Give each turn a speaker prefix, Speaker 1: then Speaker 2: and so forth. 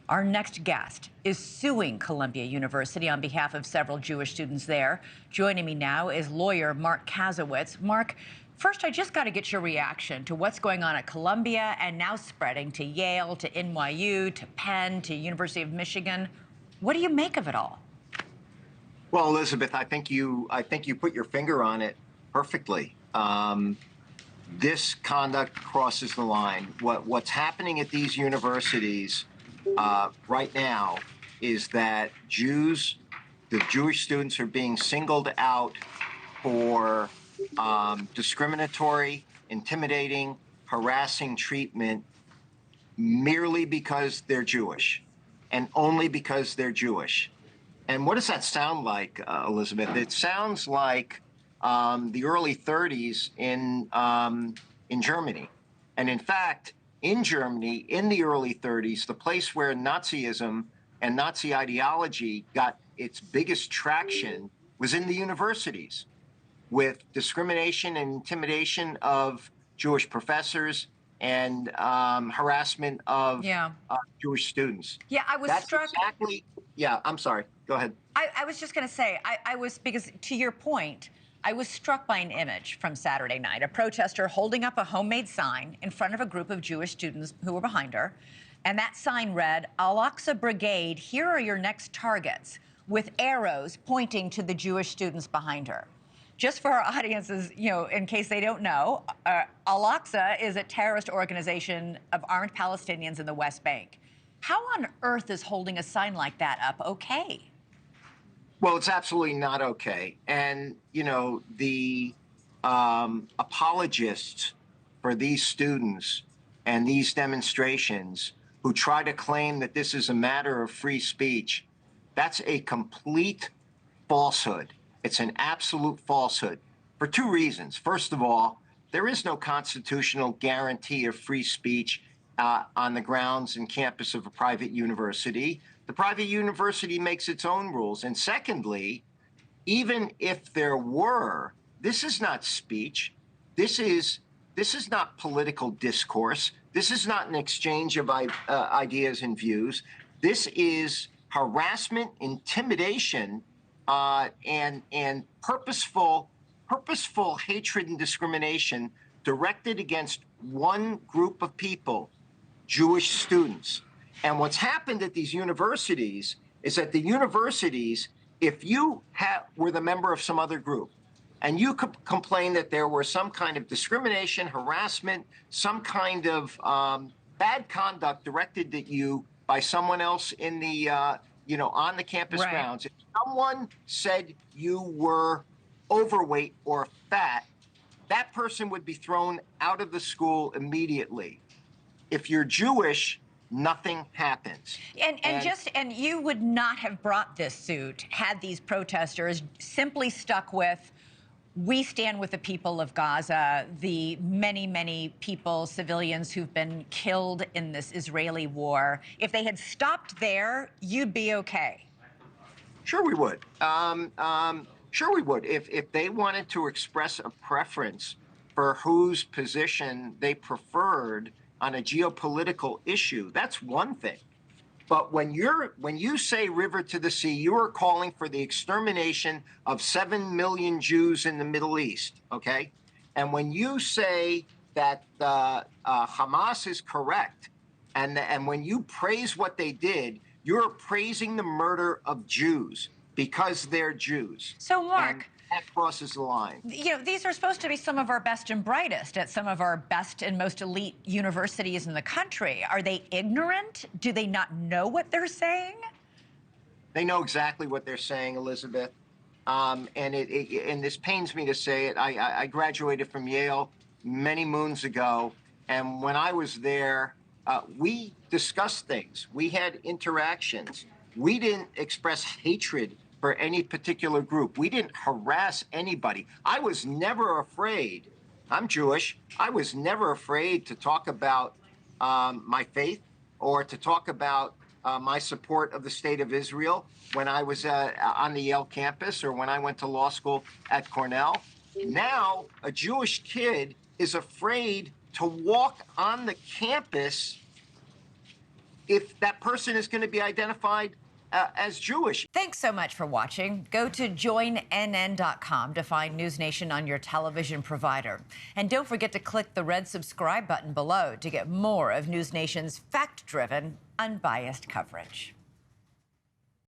Speaker 1: Our next guest is suing Columbia University on behalf of several Jewish students there. Joining me now is lawyer Marc Kasowitz. Marc, first, I just got to get your reaction to what's going on at Columbia and now spreading to Yale, to NYU, to Penn, to University of Michigan. What do you make of it all?
Speaker 2: Well, Elizabeth, I think you put your finger on it perfectly. This conduct crosses the line. What's happening at these universities right now is that the Jewish students are being singled out for discriminatory, intimidating, harassing treatment merely because they're Jewish, and only because they're Jewish. And what does that sound like, Elizabeth? It sounds like the early 30s in Germany. And in fact, in Germany, in the early 30s, the place where Nazism and Nazi ideology got its biggest traction was in the universities, with discrimination and intimidation of Jewish professors and harassment of Jewish students.
Speaker 1: Yeah, I was struck.
Speaker 2: Exactly. Yeah, I'm sorry. Go ahead.
Speaker 1: I was just going to say, because to your point, I was struck by an image from Saturday night, a protester holding up a homemade sign in front of a group of Jewish students who were behind her. And that sign read, "Al-Aqsa Brigade, here are your next targets," with arrows pointing to the Jewish students behind her. Just for our audiences, in case they don't know, Al-Aqsa is a terrorist organization of armed Palestinians in the West Bank. How on earth is holding a sign like that up okay?
Speaker 2: Well, it's absolutely not okay. And, the apologists for these students and these demonstrations who try to claim that this is a matter of free speech, that's a complete falsehood. It's an absolute falsehood for two reasons. First of all, there is no constitutional guarantee of free speech on the grounds and campus of a private university. The private university makes its own rules. And secondly, even if there were, this is not speech. This is not political discourse. This is not an exchange of ideas and views. This is harassment, intimidation, and purposeful hatred and discrimination directed against one group of people, Jewish students. And what's happened at these universities is that the universities, if you were the member of some other group, and you could complain that there were some kind of discrimination, harassment, some kind of bad conduct directed at you by someone else in the, on the campus grounds. If someone said you were overweight or fat, that person would be thrown out of the school immediately. If you're Jewish, nothing happens.
Speaker 1: And you would not have brought this suit had these protesters simply stuck with, "We stand with the people of Gaza, the many, many people, civilians who've been killed in this Israeli war." If they had stopped there, you'd be okay.
Speaker 2: Sure we would. Sure we would. If they wanted to express a preference for whose position they preferred on a geopolitical issue, that's one thing. But when you say river to the sea, you are calling for the extermination of 7 million Jews in the Middle East, okay? And when you say that Hamas is correct, and when you praise what they did, you're praising the murder of Jews because they're Jews.
Speaker 1: So, Marc,
Speaker 2: and that crosses the line.
Speaker 1: These are supposed to be some of our best and brightest at some of our best and most elite universities in the country. Are they ignorant? Do they not know what they're saying?
Speaker 2: They know exactly what they're saying, Elizabeth. And this pains me to say it. I graduated from Yale many moons ago, and when I was there, we discussed things. We had interactions. We didn't express hatred for any particular group. We didn't harass anybody. I was never afraid. I'm Jewish. I was never afraid to talk about my faith or to talk about my support of the state of Israel when I was on the Yale campus or when I went to law school at Cornell. Now, a Jewish kid is afraid to walk on the campus if that person is going to be identified as Jewish.
Speaker 1: Thanks so much for watching. Go to joinnn.com to find NewsNation on your television provider. And don't forget to click the red subscribe button below to get more of NewsNation's fact-driven, unbiased coverage.